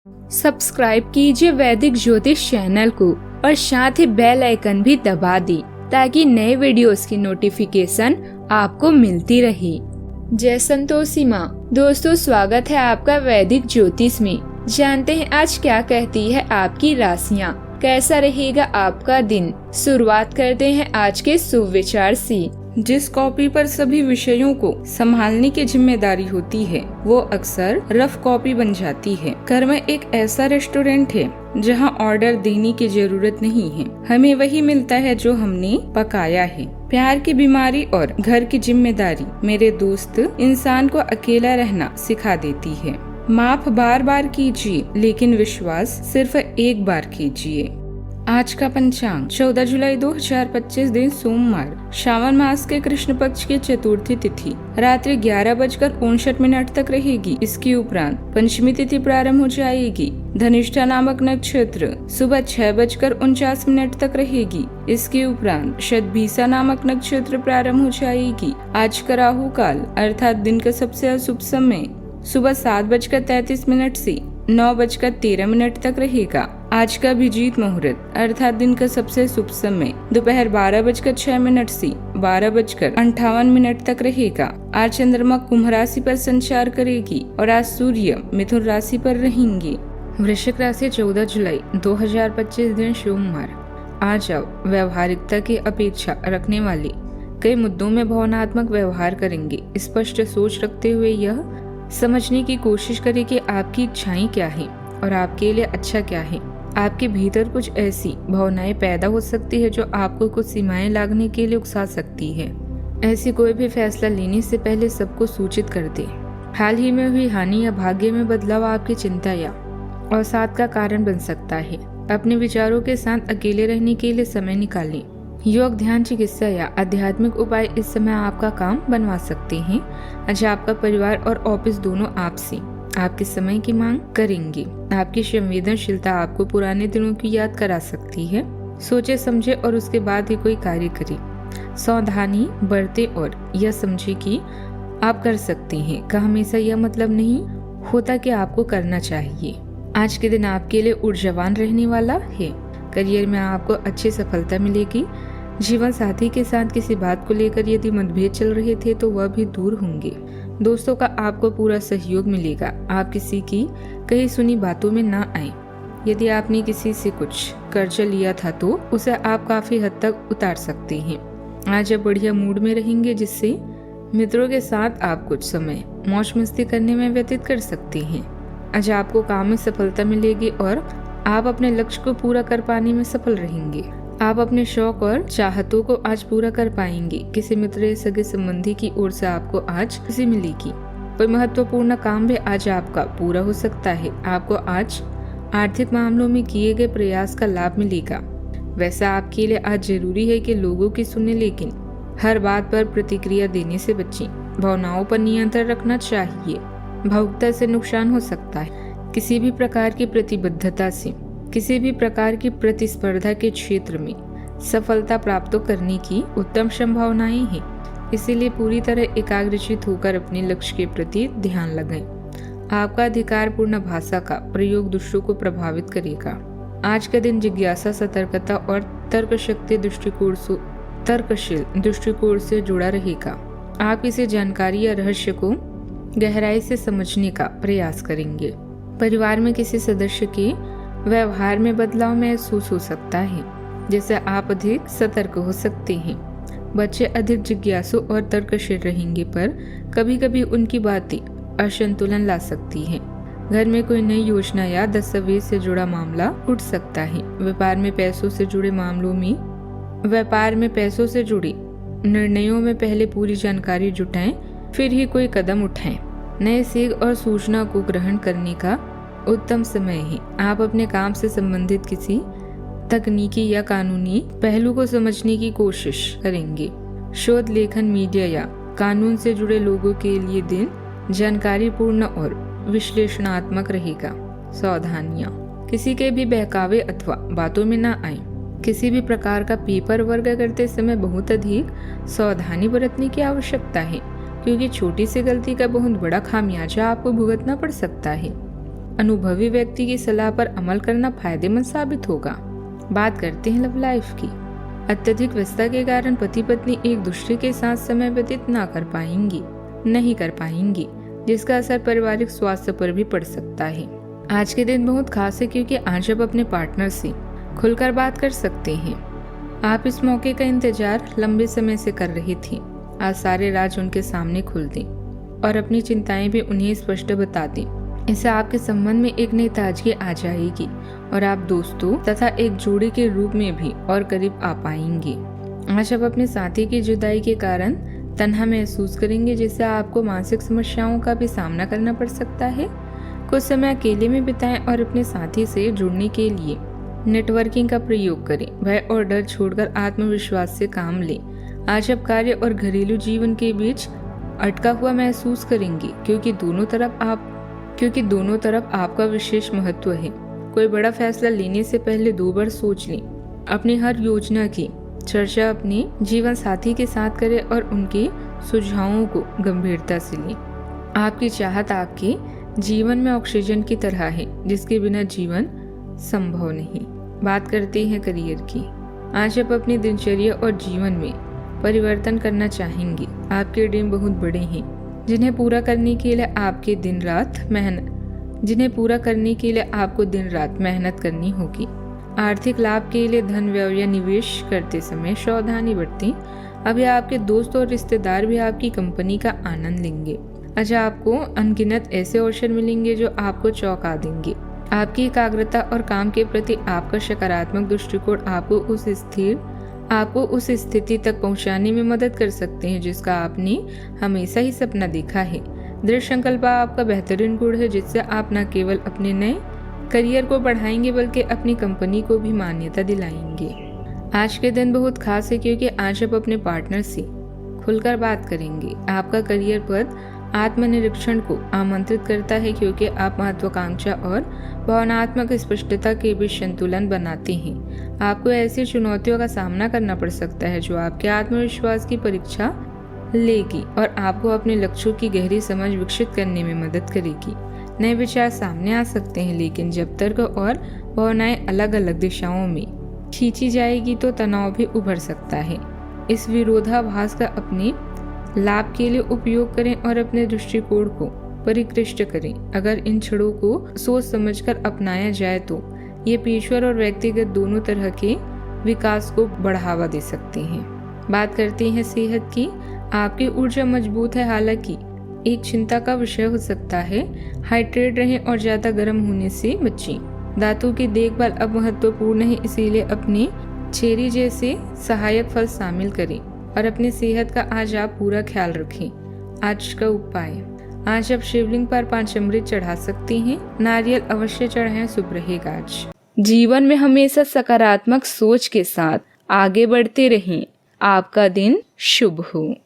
Subscribe कीजिए वैदिक ज्योतिष चैनल को और साथ ही बेल आइकन भी दबा दी ताकि नए वीडियोस की नोटिफिकेशन आपको मिलती रहे। जय संतोषी माँ। दोस्तों, स्वागत है आपका वैदिक ज्योतिष में। जानते हैं आज क्या कहती है आपकी राशियाँ, कैसा रहेगा आपका दिन। शुरुआत करते हैं आज के शुभ विचार से। जिस कॉपी पर सभी विषयों को संभालने की जिम्मेदारी होती है वो अक्सर रफ कॉपी बन जाती है। घर में एक ऐसा रेस्टोरेंट है जहां ऑर्डर देने की जरूरत नहीं है, हमें वही मिलता है जो हमने पकाया है। प्यार की बीमारी और घर की जिम्मेदारी मेरे दोस्त इंसान को अकेला रहना सिखा देती है। माफ बार बार कीजिए लेकिन विश्वास सिर्फ एक बार कीजिए। आज का पंचांग 14 जुलाई 2025 दिन सोमवार, श्रावण मास के कृष्ण पक्ष की चतुर्थी तिथि रात्रि 11:59 तक रहेगी। इसके उपरांत पंचमी तिथि प्रारंभ हो जाएगी। धनिष्ठा नामक नक्षत्र सुबह 6:49 तक रहेगी। इसके उपरांत शतभिषा नामक नक्षत्र प्रारंभ हो जाएगी। आज का राहु काल अर्थात दिन का सबसे अशुभ समय सुबह 7:33 से 9:13 तक रहेगा। आज का अभिजीत मुहूर्त अर्थात दिन का सबसे शुभ समय दोपहर 12:06 से 12:58 तक रहेगा। आज चंद्रमा कुंभ राशि पर संचार करेगी और आज सूर्य मिथुन राशि पर रहेंगे। वृश्चिक राशि 14 जुलाई 2025 दिन सोमवार। आज आप व्यवहारिकता की अपेक्षा रखने वाले कई मुद्दों में भावनात्मक व्यवहार करेंगे। स्पष्ट सोच रखते हुए यह समझने की कोशिश करें कि आपकी इच्छाएं क्या हैं और आपके लिए अच्छा क्या है। आपके भीतर कुछ ऐसी भावनाएं पैदा हो सकती है जो आपको कुछ सीमाएं लागने के लिए उकसा सकती है। ऐसी कोई भी फैसला लेने से पहले सबको सूचित कर दे। हाल ही में हुई हानि या भाग्य में बदलाव आपकी चिंता या अवसाद का कारण बन सकता है। अपने विचारों के साथ अकेले रहने के लिए समय निकालें। योग, ध्यान, चिकित्सा या आध्यात्मिक उपाय इस समय आपका काम बनवा सकते हैं। आज आपका परिवार और ऑफिस दोनों आपसे आपके समय की मांग करेंगे। आपकी संवेदनशीलता आपको पुराने दिनों की याद करा सकती है। सोचे समझे और उसके बाद ही कोई कार्य करें। सावधानी बरते और यह समझे कि आप कर सकते हैं का हमेशा यह मतलब नहीं होता कि आपको करना चाहिए। आज के दिन आपके लिए ऊर्जावान रहने वाला है। करियर में आपको अच्छी सफलता मिलेगी। जीवन साथी के साथ किसी बात को लेकर यदि मतभेद चल रहे थे तो वह भी दूर होंगे। दोस्तों का आपको पूरा सहयोग मिलेगा। आप किसी की कही सुनी बातों में ना आए। यदि आपने किसी से कुछ कर्जा लिया था तो उसे आप काफी हद तक उतार सकते हैं। आज आप बढ़िया मूड में रहेंगे जिससे मित्रों के साथ आप कुछ समय मौज मस्ती करने में व्यतीत कर सकते हैं। आज आपको काम में सफलता मिलेगी और आप अपने लक्ष्य को पूरा कर पाने में सफल रहेंगे। आप अपने शौक और चाहतों को आज पूरा कर पाएंगे। किसी मित्र या सगे संबंधी की ओर से आपको आज खुशी मिलेगी। कोई महत्वपूर्ण काम भी आज आपका पूरा हो सकता है। आपको आज आर्थिक मामलों में किए गए प्रयास का लाभ मिलेगा। वैसे आपके लिए आज जरूरी है कि लोगों की सुने लेकिन हर बात पर प्रतिक्रिया देने से बचें। भावनाओं पर नियंत्रण रखना चाहिए। भावुकता से नुकसान हो सकता है। किसी भी प्रकार की प्रतिबद्धता से किसी भी प्रकार की प्रतिस्पर्धा के क्षेत्र में सफलता प्राप्त करने की उत्तम संभावनाएं हैं। इसीलिए पूरी तरह एकाग्रचित होकर अपने लक्ष्य के प्रति ध्यान लगाएं। आपका अधिकारपूर्ण भाषा का प्रयोग दूसरों को प्रभावित करेगा। आज का दिन जिज्ञासा, सतर्कता और तर्कशील दृष्टिकोण से जुड़ा रहेगा। आप किसी जानकारी या रहस्य को गहराई से समझने का प्रयास करेंगे। परिवार में किसी सदस्य के व्यवहार में बदलाव महसूस हो सकता है, जिससे आप अधिक सतर्क हो सकते हैं। बच्चे अधिक जिज्ञासु और तर्कशील रहेंगे, पर कभी कभी उनकी बातें असंतुलन ला सकती हैं। घर में कोई नई योजना या दस्तावेज से जुड़ा मामला उठ सकता है। व्यापार में पैसों से जुड़े निर्णयों में पहले पूरी जानकारी जुटाएं, फिर ही कोई कदम उठाएं। नए सीख और सूचना को ग्रहण करने का उत्तम समय है। आप अपने काम से संबंधित किसी तकनीकी या कानूनी पहलू को समझने की कोशिश करेंगे। शोध, लेखन, मीडिया या कानून से जुड़े लोगों के लिए दिन जानकारीपूर्ण और विश्लेषणात्मक रहेगा। सावधानियां, किसी के भी बहकावे अथवा बातों में न आए। किसी भी प्रकार का पेपर वर्क करते समय बहुत अधिक सावधानी बरतने की आवश्यकता है, क्योंकि छोटी सी गलती का बहुत बड़ा खामियाजा आपको भुगतना पड़ सकता है। अनुभवी व्यक्ति की सलाह पर अमल करना फायदेमंद साबित होगा। बात करते हैं लव लाइफ की। अत्यधिक व्यस्तता के कारण पति पत्नी एक दूसरे के साथ समय व्यतीत नहीं कर पाएंगी, जिसका असर पारिवारिक स्वास्थ्य पर भी पड़ सकता है। आज के दिन बहुत खास है क्योंकि आज आप अपने पार्टनर से खुलकर बात कर सकते हैं। आप इस मौके का इंतजार लंबे समय से कर रही थी। आज सारे राज उनके सामने खुल दें और अपनी चिंताएं भी उन्हें स्पष्ट बता दें। इससे आपके संबंध में एक नई ताजगी आ जाएगी और आप दोस्तों तथा एक जोड़ी के रूप में भी और करीब आ पाएंगे। आज आप अपने साथी की जुदाई के कारण तन्हा महसूस करेंगे, जिससे आपको मानसिक समस्याओं का भी सामना करना पड़ सकता है। कुछ समय अकेले में बिताएं और अपने साथी से जुड़ने के लिए नेटवर्किंग का प्रयोग करें। भय और डर छोड़कर आत्मविश्वास से काम लें। आज आप कार्य और घरेलू जीवन के बीच अटका हुआ महसूस करेंगे क्योंकि दोनों तरफ आपका विशेष महत्व है। कोई बड़ा फैसला लेने से पहले 2 बार सोच लें। अपनी हर योजना की चर्चा अपने जीवन साथी के साथ करें और उनके सुझावों को गंभीरता से लें। आपकी चाहत आपके जीवन में ऑक्सीजन की तरह है, जिसके बिना जीवन संभव नहीं। बात करते हैं करियर की। आज आप अपनी दिनचर्या और जीवन में परिवर्तन करना चाहेंगे। आपके ड्रीम बहुत बड़े हैं, जिन्हें पूरा करने के लिए आपको दिन रात मेहनत करनी होगी। आर्थिक लाभ के लिए धन व्यय या निवेश करते समय सावधानी बरतें। अभी आपके दोस्त और रिश्तेदार भी आपकी कंपनी का आनंद लेंगे। आज आपको अनगिनत ऐसे अवसर मिलेंगे जो आपको चौंका देंगे। आपकी एकाग्रता और काम के प्रति आपका सकारात्मक दृष्टिकोण आपको उस स्थिति तक पहुंचाने में मदद कर सकते हैं जिसका आपने हमेशा ही सपना देखा है। दृढ़ संकल्प आपका बेहतरीन गुण है, जिससे आप न केवल अपने नए करियर को बढ़ाएंगे बल्कि अपनी कंपनी को भी मान्यता दिलाएंगे। आज के दिन बहुत खास है क्योंकि आज आप अपने पार्टनर से खुलकर बात करेंगे। आपका करियर पद आत्मनिरीक्षण को आमंत्रित करता है क्योंकि आप महत्वाकांक्षा और भावनात्मक स्पष्टता के बीच संतुलन बनाते हैं। आपको ऐसी चुनौतियों का सामना करना पड़ सकता है जो आपके आत्मविश्वास की परीक्षा लेगी और आपको अपने लक्ष्यों की गहरी समझ विकसित करने में मदद करेगी। नए विचार सामने आ सकते हैं, लेकिन जब तर्क और भावनाएं अलग अलग दिशाओं में खींची जाएगी तो तनाव भी उभर सकता है। इस विरोधाभास का अपने लाभ के लिए उपयोग करें और अपने दृष्टिकोण को परिष्कृत करें। अगर इन क्षणों को सोच समझकर अपनाया जाए तो ये पेशेवर और व्यक्तिगत दोनों तरह के विकास को बढ़ावा दे सकते हैं। बात करते हैं सेहत की। आपकी ऊर्जा मजबूत है, हालांकि एक चिंता का विषय हो सकता है। हाइड्रेट रहें और ज्यादा गर्म होने से बचें। दांतों की देखभाल अब महत्वपूर्ण है, इसीलिए अपने चेरी जैसे सहायक फल शामिल करें और अपनी सेहत का आज आप पूरा ख्याल रखें। आज का उपाय, आज आप शिवलिंग पर 5 अमृत चढ़ा सकते हैं। नारियल अवश्य चढ़ाएं, शुभ रहेगा। आज जीवन में हमेशा सकारात्मक सोच के साथ आगे बढ़ते रहें। आपका दिन शुभ हो।